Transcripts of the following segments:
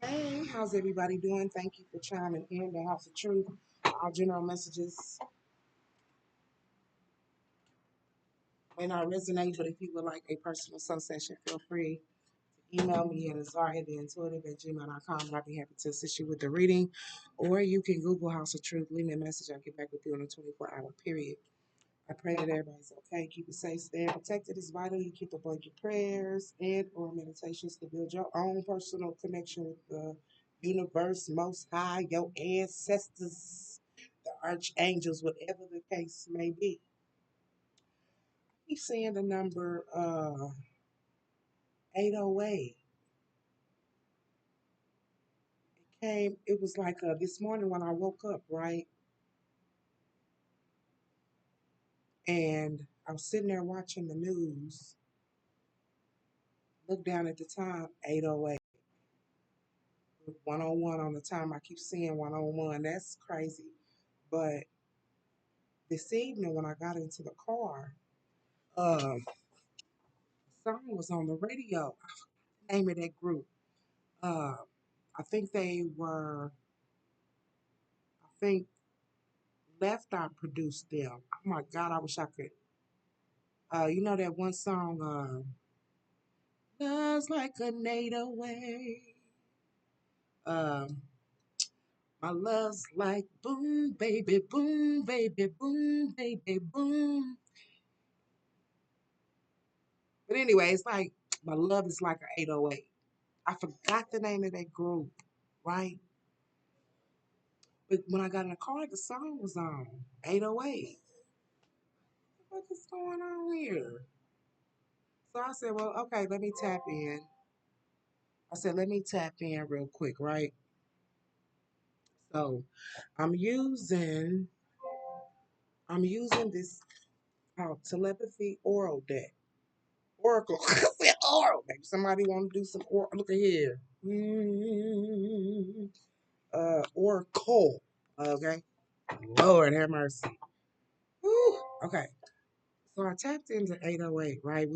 Hey, how's everybody doing? Thank you for chiming in the House of Truth. Our general messages may not resonate, but if you would like a personal soul session, feel free to email me at AZARIATHEINTUITIVE@gmail.com and I'll be happy to assist you with the reading. Or you can Google House of Truth, leave me a message, I'll get back with you in a 24-hour period. I pray that everybody's okay. Keep it safe, stay protected. It's vital you keep up on your prayers and or meditations to build your own personal connection with the universe, most high, your ancestors, the archangels, whatever the case may be. Keep seeing the number 808. It was like this morning when I woke up, right? And I was sitting there watching the news, look down at the time, 808. 101 on the time. I keep seeing 101. That's crazy. But this evening when I got into the car, the song was on the radio. Name of that group. Uh, I think I think Left Eye produced them. Oh my God, I wish I could. You know that one song, Love's Like a Native Way. Um, my love's like boom, baby, boom, baby, boom. But anyway, it's like my love is like an 808. I forgot the name of that group, right? But when I got in the car, the song was on 808. What is going on here? So I said, well, okay, let me tap in. I said, let me tap in real quick, right? So I'm using I'm using this telepathy oral deck. Oracle. I said oral. Maybe somebody want to do some oral. Look at here. Oracle. Okay. Lord have mercy. Whew. Okay. So I tapped into 808, right?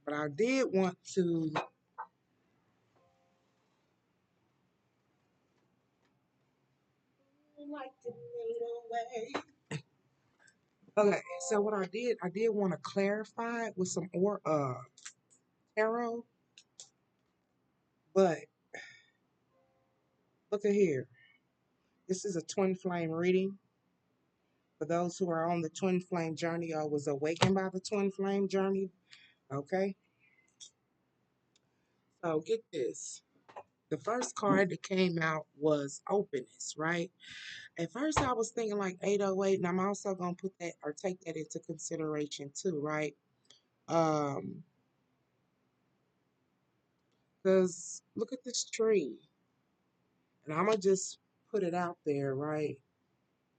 But I did want to like the 808. Okay, so what I did want to clarify with some or tarot, but look at here. This is a twin flame reading. For those who are on the twin flame journey or was awakened by the twin flame journey, okay? So get this. The first card that came out was openness, right? At first, I was thinking like 808, and I'm also gonna put that or take that into consideration too, right? Um, because look at this tree, and I'm gonna just put it out there, right?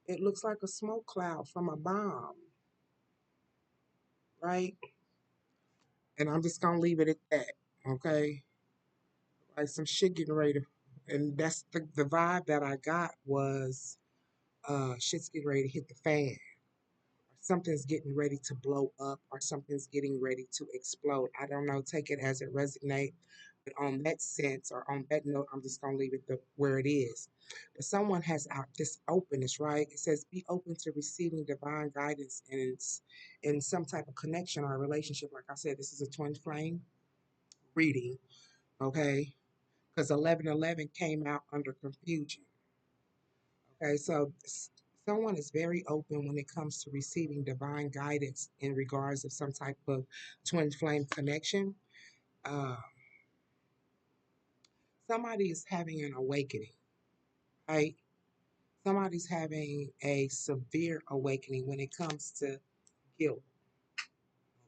It looks like a smoke cloud from a bomb, right? And I'm just gonna leave it at that, okay? Like some shit getting ready to, and that's the vibe that I got was, shit's getting ready to hit the fan. Something's getting ready to blow up or something's getting ready to explode. I don't know. Take it as it resonates. But on that sense or on that note, I'm just gonna leave it where it is. But someone has out this openness, right? It says be open to receiving divine guidance and it's in some type of connection or relationship. Like I said, this is a twin flame reading, okay? Because 1111 came out under confusion. Okay, so someone is very open when it comes to receiving divine guidance in regards of some type of twin flame connection. Uh, somebody is having an awakening, right? Somebody's having a severe awakening when it comes to guilt.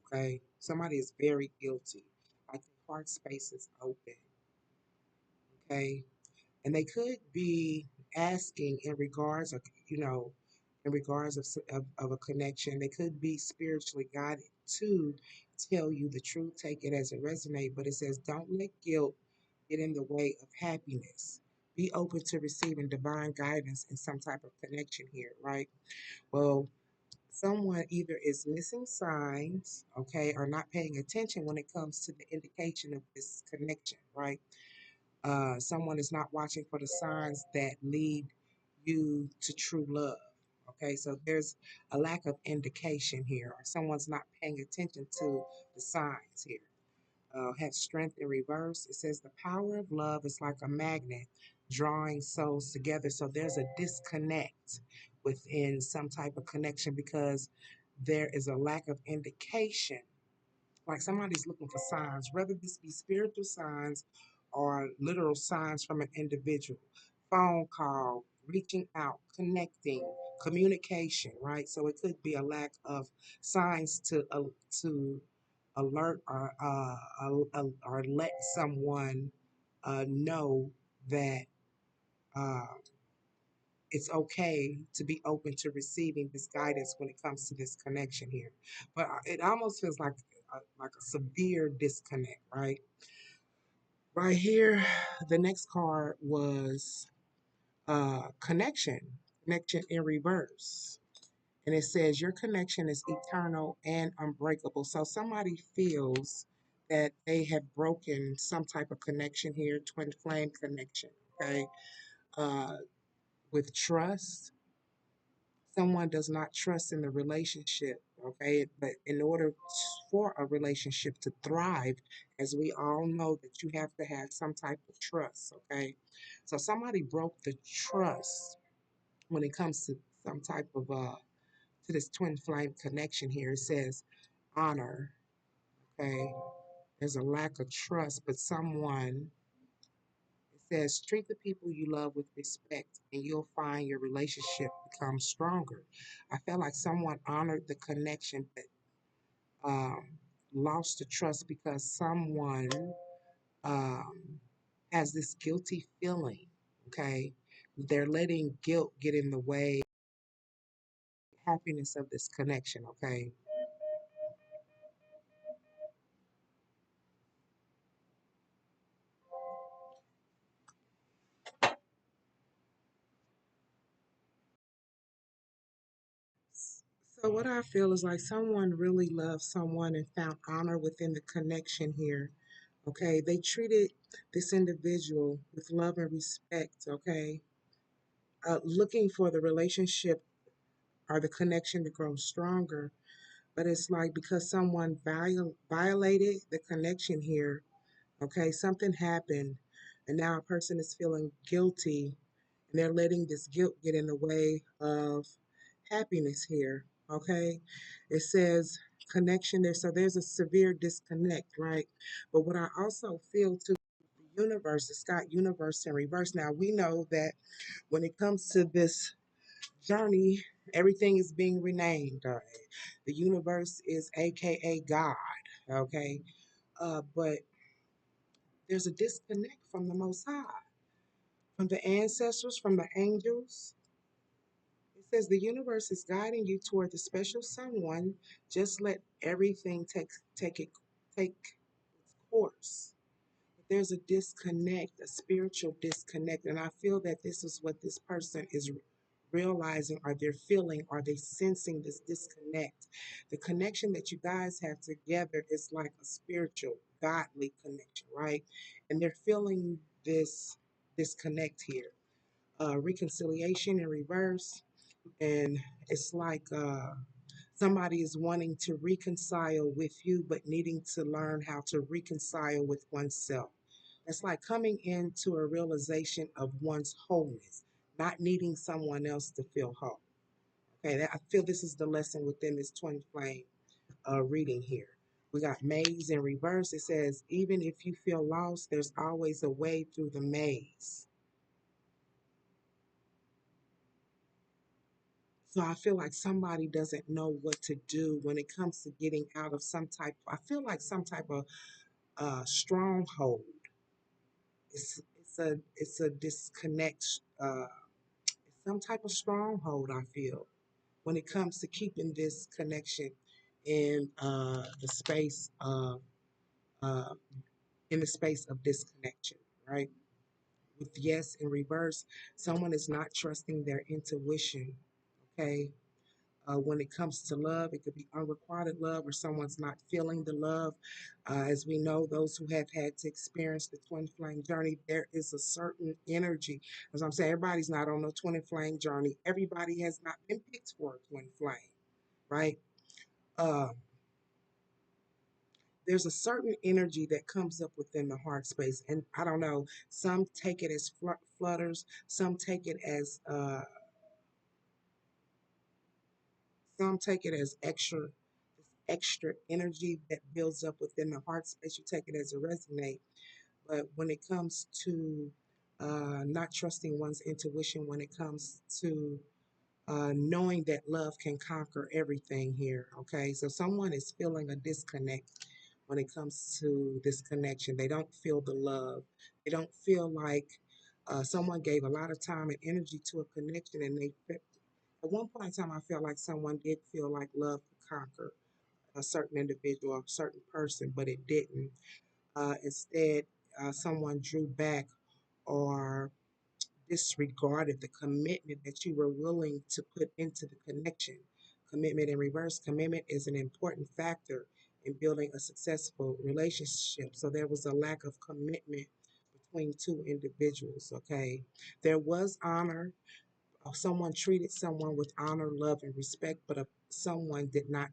Okay, somebody is very guilty. Like the heart space is open. Okay, and they could be asking in regards of in regards of a connection. They could be spiritually guided to tell you the truth, take it as it resonates, but it says don't let guilt get in the way of happiness. Be open to receiving divine guidance in some type of connection here, right? Well, someone either is missing signs, okay, or not paying attention when it comes to the indication of this connection, right? Someone is not watching for the signs that lead you to true love. Okay, so there's a lack of indication here, or someone's not paying attention to the signs here. Have strength in reverse. It says the power of love is like a magnet drawing souls together. So there's a disconnect within some type of connection because there is a lack of indication, like somebody's looking for signs, whether this be spiritual signs or literal signs from an individual. Phone call, reaching out, connecting, communication, right? So it could be a lack of signs to alert or let someone know that uh, it's okay to be open to receiving this guidance when it comes to this connection here. But it almost feels like a severe disconnect, right? Right here, the next card was connection in reverse. And it says your connection is eternal and unbreakable. So somebody feels that they have broken some type of connection here, twin flame connection, okay? Uh, with trust, someone does not trust in the relationship, okay? But in order for a relationship to thrive, as we all know, that you have to have some type of trust, okay? So somebody broke the trust when it comes to some type of to this twin flame connection here. It says honor, okay? There's a lack of trust, but someone, it says treat the people you love with respect and you'll find your relationship becomes stronger. I felt like someone honored the connection but um, lost the trust because someone um, has this guilty feeling, okay? They're letting guilt get in the way of the happiness of this connection, okay? So what I feel is like someone really loved someone and found honor within the connection here. Okay, they treated this individual with love and respect. Okay, looking for the relationship or the connection to grow stronger. But it's like because someone violated the connection here. Okay, something happened, and now a person is feeling guilty, and they're letting this guilt get in the way of happiness here. Okay, it says connection there, so there's a severe disconnect, right? But what I also feel too, the universe, it's got universe in reverse. Now we know that when it comes to this journey, everything is being renamed. The universe is AKA God. Okay, but there's a disconnect from the Most High, from the ancestors, from the angels. It says the universe is guiding you toward the special someone. Just let everything take its course. But there's a disconnect, a spiritual disconnect, and I feel that this is what this person is realizing, or they're feeling, or they sensing this disconnect. The connection that you guys have together is like a spiritual, godly connection, right? And they're feeling this disconnect here. Reconciliation in reverse, and it's like somebody is wanting to reconcile with you but needing to learn how to reconcile with oneself. It's like coming into a realization of one's wholeness, not needing someone else to feel whole. Okay, I feel this is the lesson within this twin flame reading here. We got maze in reverse. It says even if you feel lost, there's always a way through the maze. So I feel like somebody doesn't know what to do when it comes to getting out of some type. I feel like some type of stronghold. It's a disconnect. It's some type of stronghold. I feel when it comes to keeping this connection in the space of uh, disconnection, right? With yes in reverse, someone is not trusting their intuition. Okay, When it comes to love, it could be unrequited love or someone's not feeling the love. As we know, those who have had to experience the twin flame journey, there is a certain energy. As I'm saying, everybody's not on a twin flame journey. Everybody has not been picked for a twin flame, right? Uh, there's a certain energy that comes up within the heart space. And I don't know, some take it as flutters, some take it as some take it as extra energy that builds up within the heart space. You take it as a resonate. But when it comes to not trusting one's intuition, when it comes to knowing that love can conquer everything here, okay? So someone is feeling a disconnect when it comes to this connection. They don't feel the love. They don't feel like someone gave a lot of time and energy to a connection, and at one point in time, I felt like someone did feel like love could conquer a certain individual, a certain person, but it didn't. Instead, someone drew back or disregarded the commitment that you were willing to put into the connection. Commitment in reverse, commitment is an important factor in building a successful relationship. So there was a lack of commitment between two individuals, okay? There was honor. Someone treated someone with honor, love, and respect, but someone did not,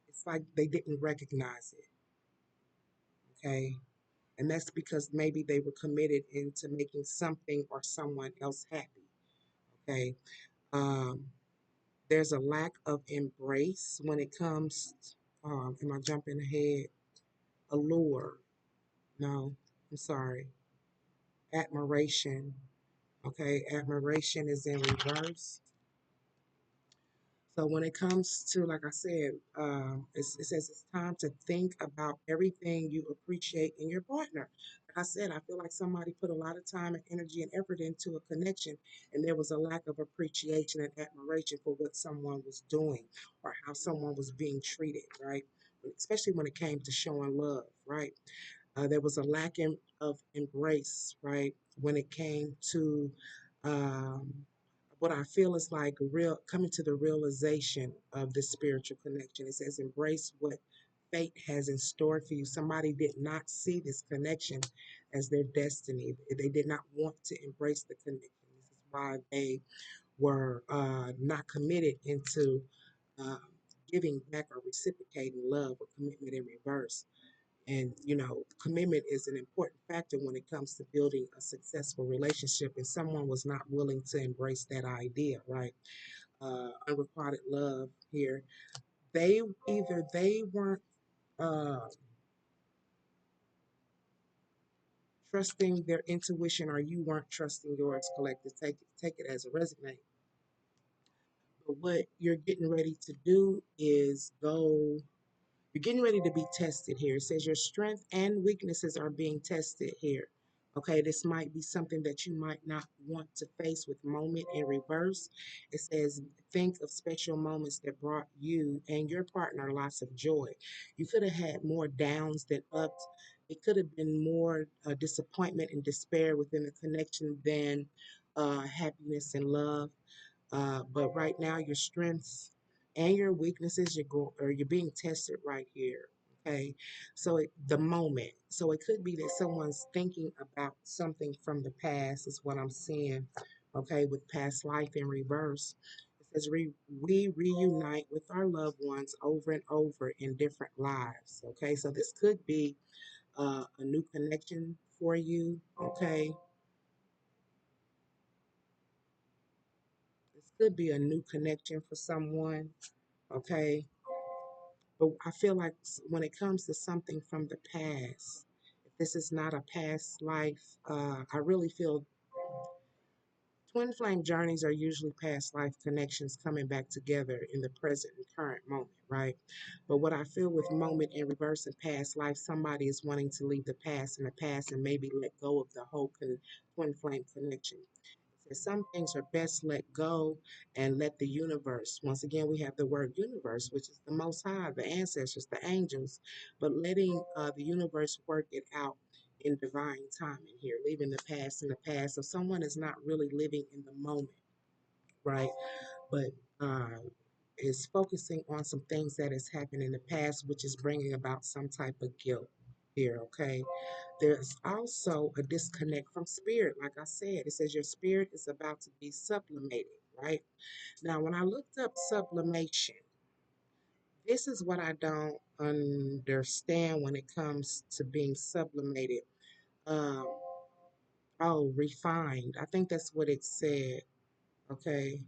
it's like they didn't recognize it, okay? And that's because maybe they were committed into making something or someone else happy, okay? Um, there's a lack of embrace when it comes, am I jumping ahead? Allure. No, I'm sorry. Admiration. Okay, admiration is in reverse. So when it comes to, like I said, it says it's time to think about everything you appreciate in your partner. Like I said, I feel like somebody put a lot of time and energy and effort into a connection, and there was a lack of appreciation and admiration for what someone was doing or how someone was being treated, right? Especially when it came to showing love, right? There was a lack of embrace, right, when it came to um, what I feel is like real coming to the realization of this spiritual connection. It says, embrace what fate has in store for you. Somebody did not see this connection as their destiny. They did not want to embrace the connection. This is why they were not committed into uh, giving back or reciprocating love or commitment in reverse. And, commitment is an important factor when it comes to building a successful relationship. And someone was not willing to embrace that idea, right? Unrequited love here. They weren't uh, trusting their intuition or you weren't trusting yours, collective. Take it as a resonate. But what you're getting ready to do is you're getting ready to be tested here. It says your strength and weaknesses are being tested here. Okay, this might be something that you might not want to face with moment in reverse. It says, think of special moments that brought you and your partner lots of joy. You could have had more downs than ups. It could have been more disappointment and despair within the connection than happiness and love. But right now, your strengths and your weaknesses, you're being tested right here. Okay, so the moment. So it could be that someone's thinking about something from the past, is what I'm seeing. Okay, with past life in reverse. It says we reunite with our loved ones over and over in different lives. Okay, so this could be a new connection for you. Okay, this could be a new connection for someone. Okay, but I feel like when it comes to something from the past, if this is not a past life, I really feel twin flame journeys are usually past life connections coming back together in the present and current moment, right? But what I feel with moment in reverse and past life, somebody is wanting to leave the past in the past and maybe let go of the whole twin flame connection. It says some things are best let go and let the universe. Once again, we have the word universe, which is the Most High, the ancestors, the angels, but letting the universe work it out in divine timing here, leaving the past in the past. So someone is not really living in the moment, right? But is focusing on some things that has happened in the past, which is bringing about some type of guilt here, okay? There's also a disconnect from spirit. Like I said, it says your spirit is about to be sublimated, right? Now, when I looked up sublimation, this is what I don't understand when it comes to being sublimated. Um, oh, refined. I think that's what it said, okay?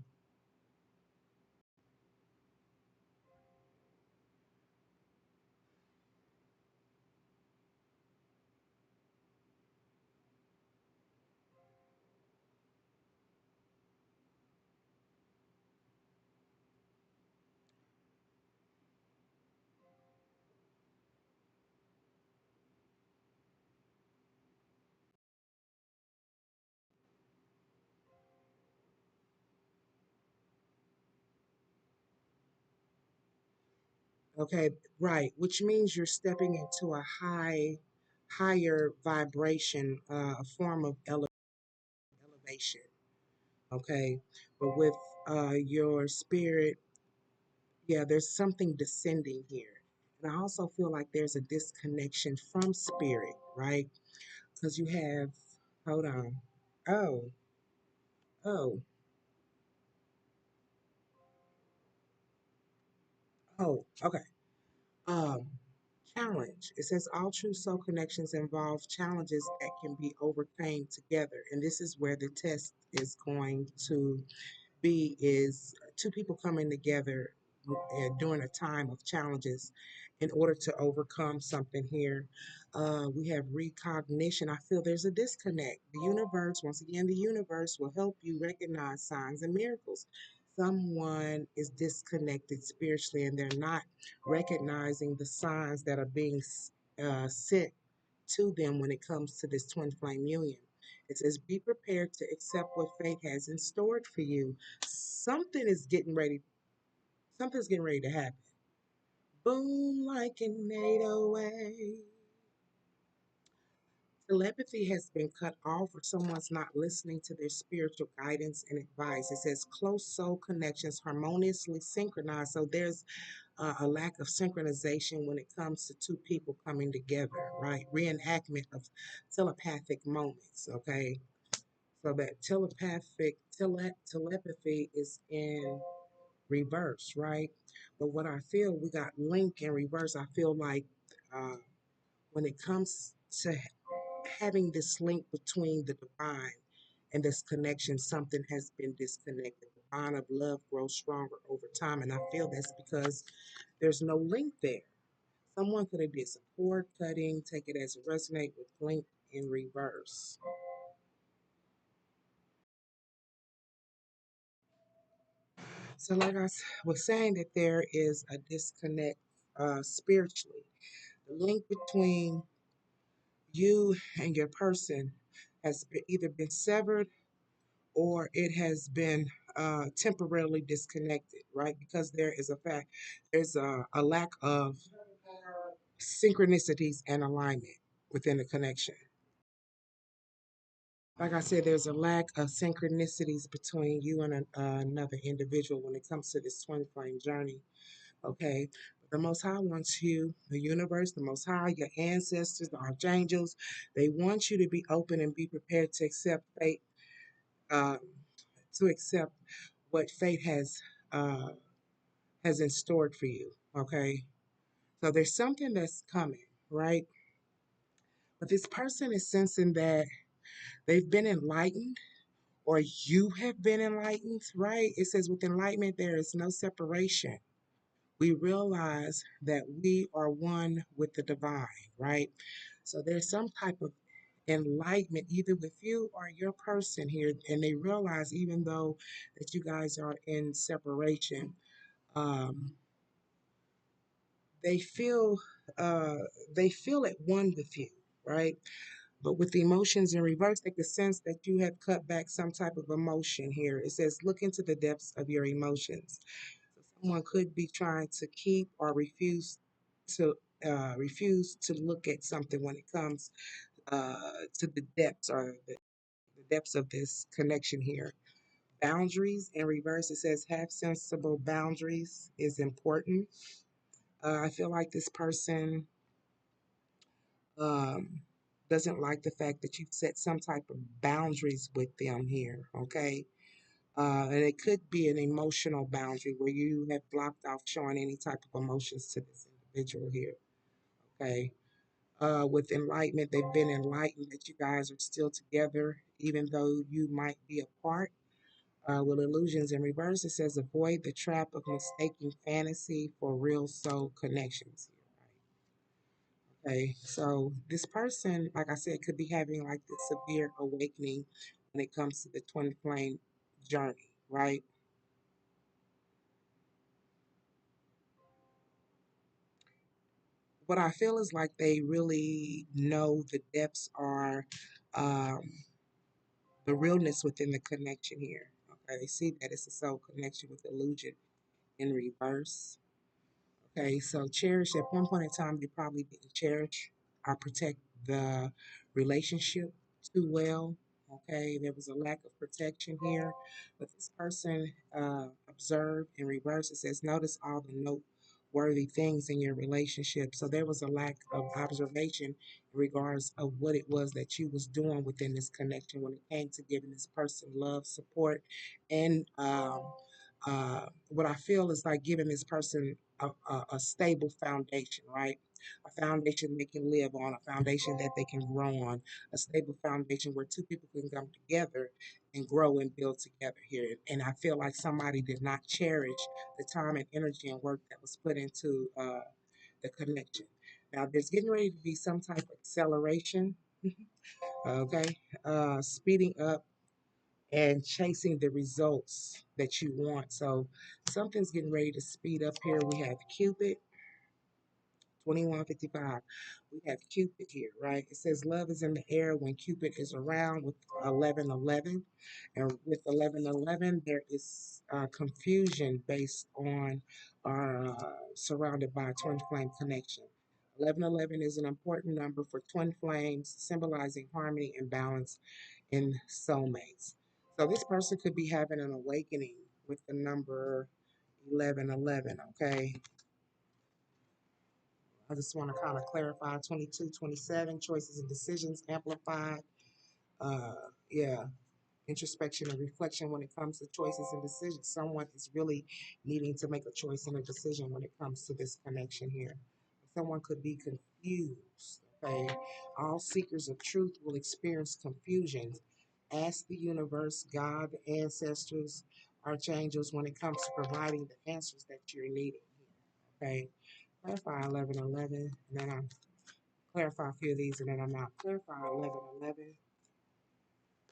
Okay, right, which means you're stepping into a higher vibration, a form of elevation. Okay, but with your spirit, yeah, there's something descending here, and I also feel like there's a disconnection from spirit, right? Because you have, hold on, oh, oh, oh, okay. Um, challenge. It says all true soul connections involve challenges that can be overcome together. And this is where the test is going to be is two people coming together during a time of challenges in order to overcome something here. We have recognition. I feel there's a disconnect. The universe, once again, the universe will help you recognize signs and miracles. Someone is disconnected spiritually and they're not recognizing the signs that are being sent to them when it comes to this twin flame union. It says, be prepared to accept what fate has in store for you. Something is getting ready, something's getting ready to happen. Boom, like a NATO way. Telepathy has been cut off or someone's not listening to their spiritual guidance and advice. It says close soul connections harmoniously synchronized. So there's a lack of synchronization when it comes to two people coming together, right? Reenactment of telepathic moments, okay? So that telepathy is in reverse, right? But what I feel, we got link in reverse. I feel like uh, when it comes to having this link between the divine and this connection, something has been disconnected. The bond of love grows stronger over time, and I feel that's because there's no link there. Someone could have did some cord cutting, take it as a resonate with link in reverse. So, like was saying, that there is a disconnect spiritually. The link between you and your person has either been severed or it has been temporarily disconnected, right? Because there is a fact, there's a lack of synchronicities and alignment within the connection. Like I said, there's a lack of synchronicities between you and another individual when it comes to this twin flame journey. Okay. The Most High wants you, the universe, the Most High, your ancestors, the archangels, they want you to be open and be prepared to accept fate, uh, to accept what fate has in store for you. Okay. So there's something that's coming, right? But this person is sensing that they've been enlightened or you have been enlightened, right? It says with enlightenment, there is no separation. We realize that we are one with the divine, right? So there's some type of enlightenment either with you or your person here, and they realize even though that you guys are in separation, um, they feel uh, they feel at one with you, right? But with the emotions in reverse, they can sense that you have cut back some type of emotion here. It says, look into the depths of your emotions. So someone could be trying to keep or to refuse to look at something when it comes to the depths or the depths of this connection here. Boundaries in reverse, it says have sensible boundaries is important. I feel like this person um, doesn't like the fact that you've set some type of boundaries with them here, okay? And it could be an emotional boundary where you have blocked off showing any type of emotions to this individual here, okay? With enlightenment, they've been enlightened that you guys are still together, even though you might be apart. With illusions in reverse, it says avoid the trap of mistaking fantasy for real soul connections. Okay, so this person, like I said, could be having like this severe awakening when it comes to the twin flame journey, right? What I feel is like they really know the depths are um, the realness within the connection here. Okay, they see that it's a soul connection with illusion in reverse. Okay, so cherish at one point in time, you probably didn't cherish or protect the relationship too well. Okay, there was a lack of protection here, but this person observed in reverse. It says, notice all the noteworthy things in your relationship. So there was a lack of observation in regards of what it was that you was doing within this connection when it came to giving this person love, support, and what I feel is like giving this person a stable foundation, right? A foundation they can live on, a foundation that they can grow on, a stable foundation where two people can come together and grow and build together here. And I feel like somebody did not cherish the time and energy and work that was put into the connection. Now, there's getting ready to be some type of acceleration, okay? Speeding up and chasing the results that you want. So something's getting ready to speed up here. We have Cupid, 2155. We have Cupid here, right? It says love is in the air when Cupid is around with 1111. And with 1111, there is confusion based on surrounded by a twin flame connection. 1111 is an important number for twin flames, symbolizing harmony and balance in soulmates. So this person could be having an awakening with the number 1111, okay? I just want to kind of clarify 22, 27, choices and decisions amplified. Uh, yeah, introspection and reflection when it comes to choices and decisions. Someone is really needing to make a choice and a decision when it comes to this connection here. Someone could be confused. Okay, all seekers of truth will experience confusion. Ask the universe, God, the ancestors, archangels when it comes to providing the answers that you're needing here. Okay, clarify 1111, and then I'll clarify a few of these, and then I'm out. Clarify 1111.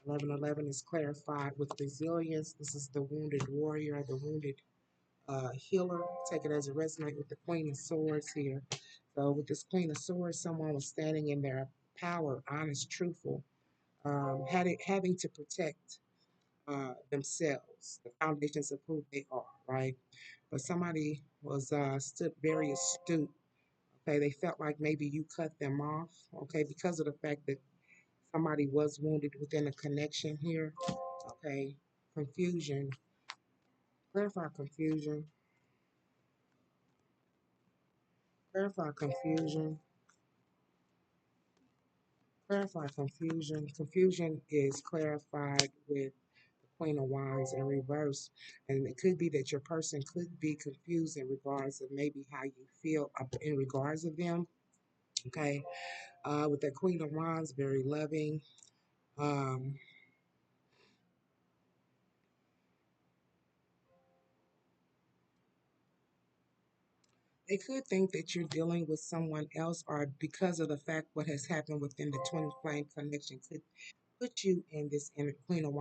1111 is clarified with resilience. This is the wounded warrior, the wounded healer. Take it as a resonate with the Queen of Swords here. So with this Queen of Swords, someone was standing in their power, honest, truthful, having to protect themselves, the foundations of who they are, right? But somebody was stood very astute. Okay, they felt like maybe you cut them off. Okay, because of the fact that somebody was wounded within a connection here. Okay, confusion. Clarify confusion. Clarify confusion. Clarify confusion. Confusion is clarified with the Queen of Wands in reverse. And it could be that your person could be confused in regards of maybe how you feel in regards of them. Okay. With that Queen of Wands, very loving. Um, they could think that you're dealing with someone else, or because of the fact what has happened within the twin flame connection could put you in this Queen of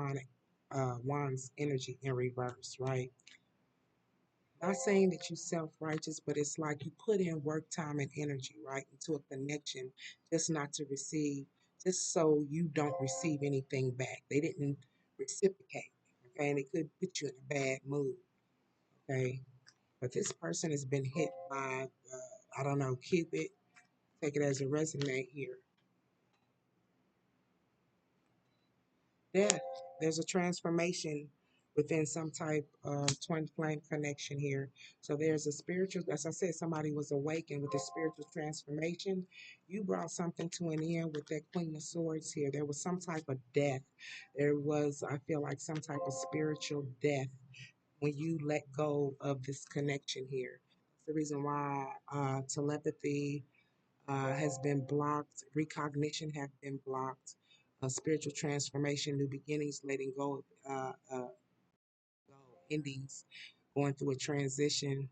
Wands energy in reverse, right? Not saying that you self-righteous, but it's like you put in work, time, and energy, right, into a connection just not to receive, just so you don't receive anything back. They didn't reciprocate, okay, and it could put you in a bad mood, okay. But this person has been hit by, I don't know, Cupid. Take it as a resonate here. Death. There's a transformation within some type of twin flame connection here. So there's a spiritual, as I said, somebody was awakened with the spiritual transformation. You brought something to an end with that Queen of Swords here. There was some type of death. There was, I feel like, some type of spiritual death when you let go of this connection here. That's the reason why telepathy has been blocked, recognition have been blocked, spiritual transformation, new beginnings, letting go of endings, going through a transition.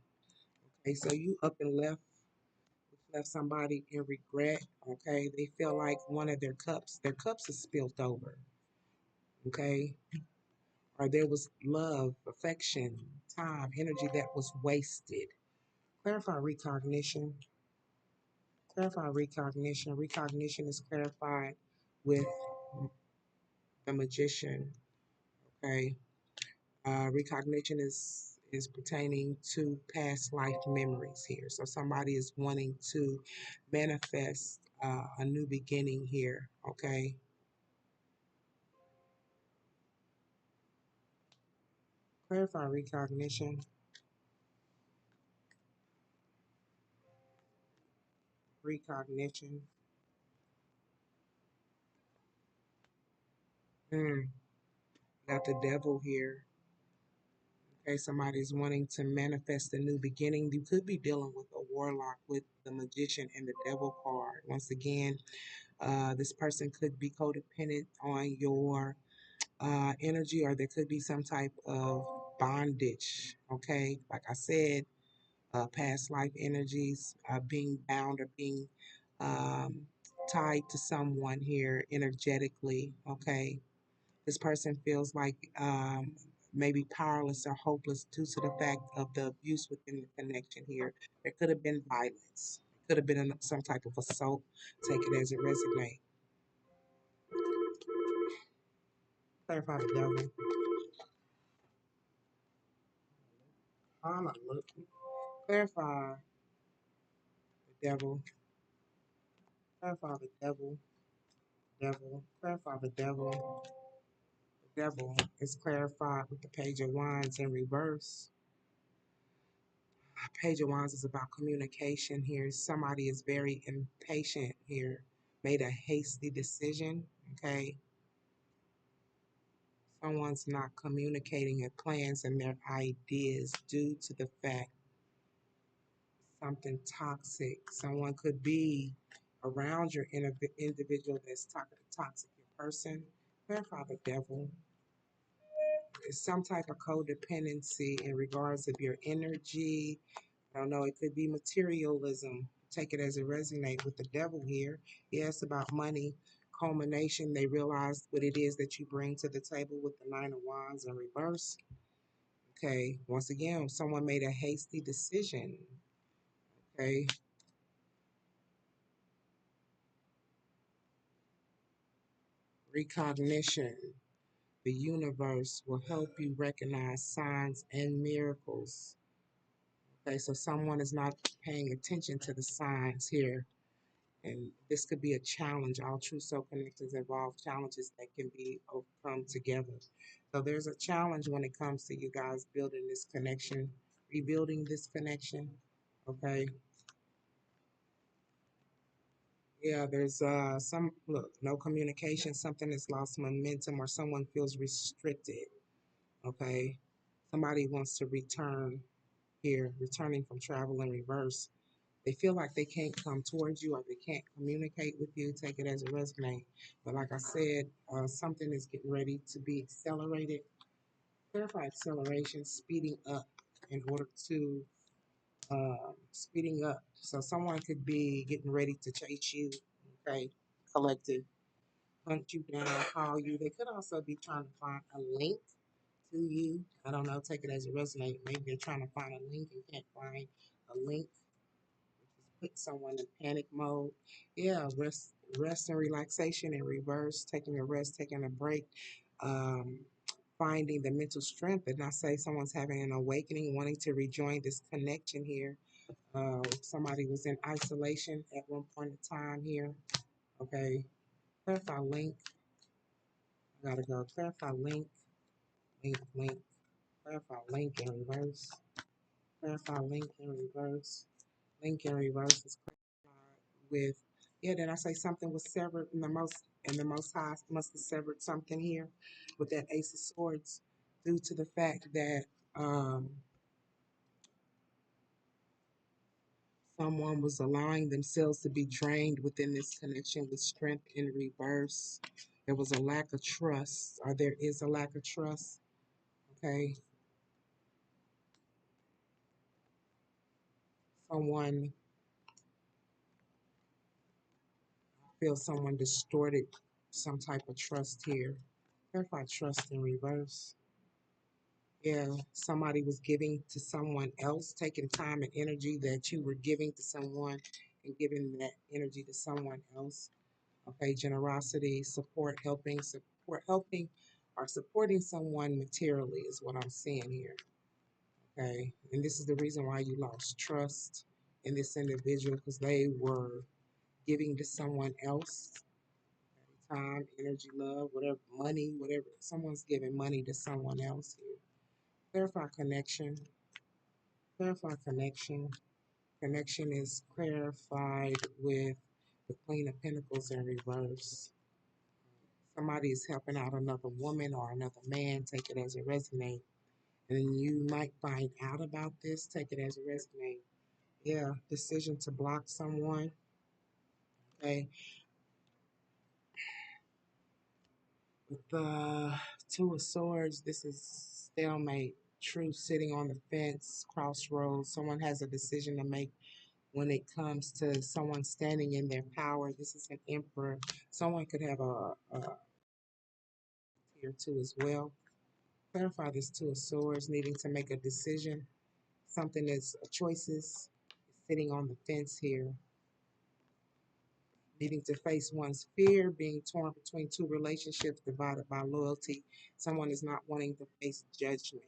Okay, so you up and left somebody in regret. Okay, they feel like one of their cups is spilled over. Okay, or there was love, affection, time, energy that was wasted. Clarify recognition. Clarify recognition. Recognition is clarified with the magician. Okay, recognition is pertaining to past life memories here. So somebody is wanting to manifest a new beginning here. Okay, clarify recognition. Recognition. Mm, got the devil here. Okay, somebody's wanting to manifest a new beginning. You could be dealing with a warlock with the magician and the devil card. Once again, this person could be codependent on your energy, or there could be some type of bondage. Okay, like I said, past life energies, being bound or being um, tied to someone here energetically. Okay, this person feels like maybe powerless or hopeless due to the fact of the abuse within the connection here. There could have been violence. Could have been some type of assault. Take it as it resonates. Clarify the devil. Hallelujah. Clarify the devil. Clarify the devil. Devil. Clarify the devil. The devil is clarified with the Page of Wands in reverse. Page of Wands is about communication here. Somebody is very impatient here, made a hasty decision. Okay. Someone's not communicating their plans and their ideas due to the fact something toxic. Someone could be around your individual that's toxic person. Clarify the devil. It's some type of codependency in regards of your energy. I don't know, it could be materialism. Take it as it resonates with the devil here. Yes, about money. Culmination, they realize what it is that you bring to the table with the Nine of Wands in reverse. Okay, once again, someone made a hasty decision. Okay, recognition. The universe will help you recognize signs and miracles. Okay, so someone is not paying attention to the signs here. And this could be a challenge. All true soul connectors involve challenges that can be overcome together. So there's a challenge when it comes to you guys building this connection, rebuilding this connection. Okay. Yeah, there's some look, no communication, something has lost momentum or someone feels restricted. Okay. Somebody wants to return here, returning from travel in reverse. They feel like they can't come towards you or they can't communicate with you. Take it as a resonate. But like I said, something is getting ready to be accelerated. Clarify acceleration, speeding up in order to speeding up. So someone could be getting ready to chase you. Okay, collective, hunt you down, call you. They could also be trying to find a link to you. I don't know. Take it as a resonate. Maybe they're trying to find a link and can't find a link, put someone in panic mode. Yeah, rest and relaxation in reverse, taking a rest, taking a break, um, finding the mental strength. And I say someone's having an awakening, wanting to rejoin this connection here. Somebody was in isolation at one point in time here. Okay, clarify link. I gotta go. Clarify link. Link. Clarify link in reverse. Clarify link in reverse. Link in reverse is clarified with, yeah, did I say something was severed in the most high must have severed something here with that Ace of Swords due to the fact that someone was allowing themselves to be drained within this connection with strength in reverse. There was a lack of trust, or there is a lack of trust. Okay. Someone feels someone distorted some type of trust here. Clarify trust in reverse. Yeah, somebody was giving to someone else, taking time and energy that you were giving to someone and giving that energy to someone else. Okay, generosity, support helping, or supporting someone materially is what I'm seeing here. Okay, and this is the reason why you lost trust in this individual because they were giving to someone else time, energy, love, whatever, money, whatever. Someone's giving money to someone else here. Clarify connection. Clarify connection. Connection is clarified with the Queen of Pentacles in reverse. Somebody is helping out another woman or another man, take it as a resonate. And you might find out about this, take it as a resonate. Yeah, decision to block someone. Okay. With the Two of Swords, this is stalemate, truth sitting on the fence, crossroads. Someone has a decision to make when it comes to someone standing in their power. This is an emperor. Someone could have a here too as well. Clarify this Two of Swords, needing to make a decision. Something that's choices, sitting on the fence here, needing to face one's fear, being torn between two relationships divided by loyalty. Someone is not wanting to face judgment,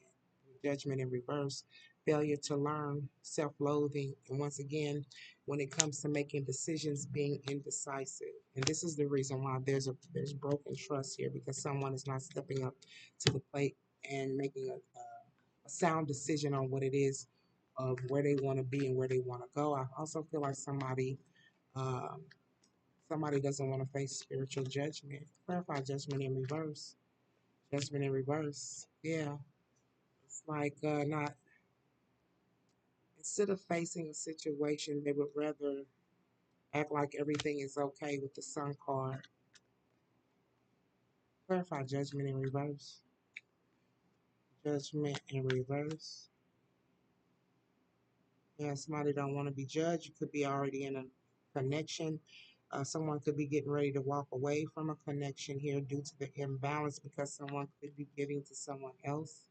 judgment in reverse, failure to learn, self loathing, and once again, when it comes to making decisions, being indecisive. And this is the reason why there's broken trust here because someone is not stepping up to the plate and making a sound decision on what it is of where they want to be and where they want to go. I also feel like um, somebody doesn't want to face spiritual judgment. Clarify judgment in reverse. Judgment in reverse. Yeah. It's like not, instead of facing a situation, they would rather act like everything is okay with the Sun card. Clarify judgment in reverse. Judgment in reverse. Yeah, somebody don't want to be judged. You could be already in a connection. Someone could be getting ready to walk away from a connection here due to the imbalance because someone could be giving to someone else.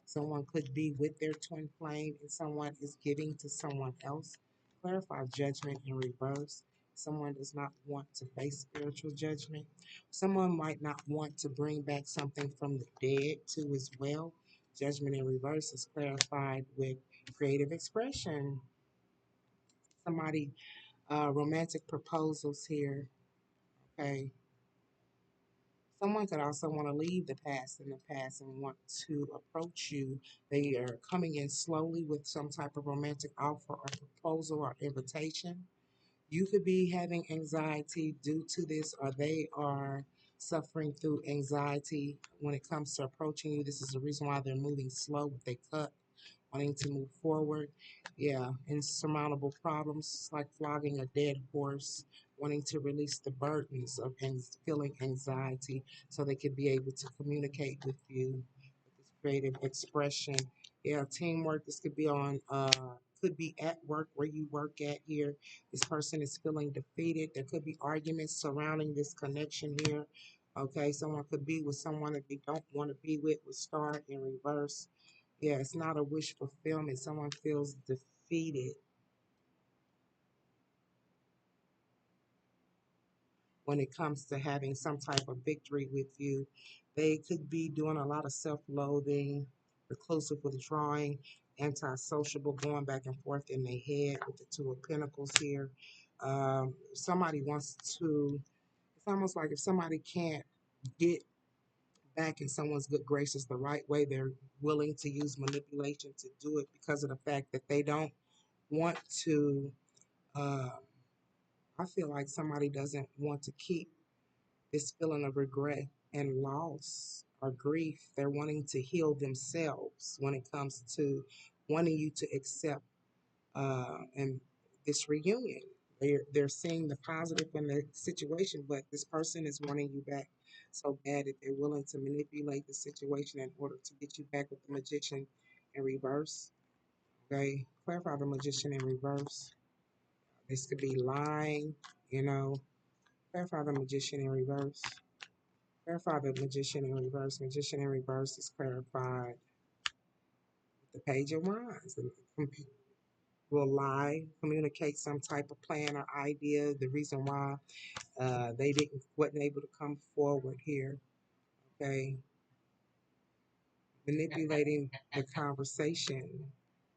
Someone could be with their twin flame and someone is giving to someone else. Clarify judgment in reverse. Someone does not want to face spiritual judgment. Someone might not want to bring back something from the dead too as well. Judgment in reverse is clarified with creative expression. Somebody, romantic proposals here. Okay. Someone could also want to leave the past in the past and want to approach you. They are coming in slowly with some type of romantic offer or proposal or invitation. You could be having anxiety due to this, or they are suffering through anxiety when it comes to approaching you. This is the reason why they're moving slow with their cut, wanting to move forward. Yeah, insurmountable problems like flogging a dead horse, wanting to release the burdens of feeling anxiety so they could be able to communicate with you with this creative expression. Yeah, teamwork. This could be at work where you work at here. This person is feeling defeated. There could be arguments surrounding this connection here. Okay, someone could be with someone that they don't want to be with Star in reverse. Yeah, it's not a wish fulfillment. Someone feels defeated when it comes to having some type of victory with you. They could be doing a lot of self loathing, reclusive withdrawing, antisociable, going back and forth in their head with the Two of Pentacles here. Somebody wants to, it's almost like if somebody can't get back in someone's good graces the right way. They're willing to use manipulation to do it because of the fact that they don't want to. Uh, I feel like somebody doesn't want to keep this feeling of regret and loss or grief. They're wanting to heal themselves when it comes to wanting you to accept and this reunion. They're seeing the positive in the situation, but this person is wanting you back so bad that they're willing to manipulate the situation in order to get you back with the magician in reverse. Okay, clarify the magician in reverse. This could be lying, you know. Clarify the magician in reverse. Clarify the magician in reverse. Magician in reverse is clarified with the page of wands. Will lie, communicate some type of plan or idea, the reason why they wasn't able to come forward here. Okay, manipulating the conversation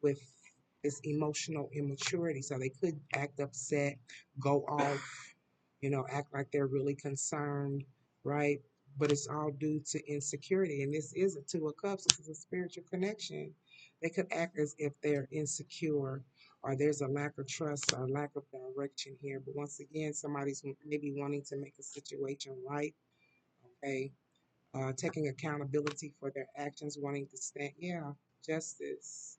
with this emotional immaturity. So they could act upset, go off, act like they're really concerned, right? But it's all due to insecurity. And this is a Two of Cups. This is a spiritual connection. They could act as if they're insecure or there's a lack of trust or lack of direction here. But once again, somebody's maybe wanting to make a situation right, okay? Taking accountability for their actions, wanting to stand, yeah, justice.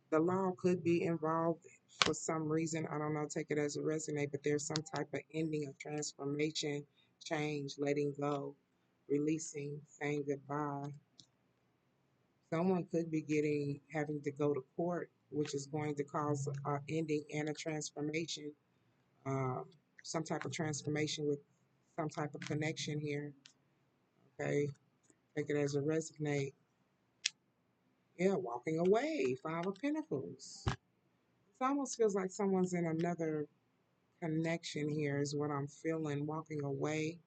The law could be involved for some reason. I don't know, take it as a resonate, but there's some type of ending of transformation, change, letting go, releasing, saying goodbye. Someone could be having to go to court, which is going to cause an ending and a transformation, um, some type of transformation with some type of connection here. Okay, take it as a resonate. Yeah, walking away, Five of Pentacles. It almost feels like someone's in another connection here is what I'm feeling, walking away.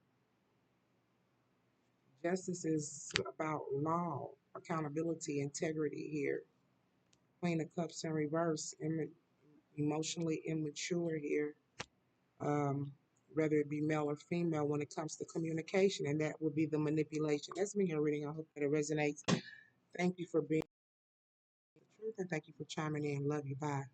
Justice is about law, accountability, integrity here. Queen of Cups in reverse, emotionally immature here, whether it be male or female when it comes to communication, and that would be the manipulation. That's been your reading. I hope that it resonates. Thank you for being the truth, and thank you for chiming in. Love you. Bye.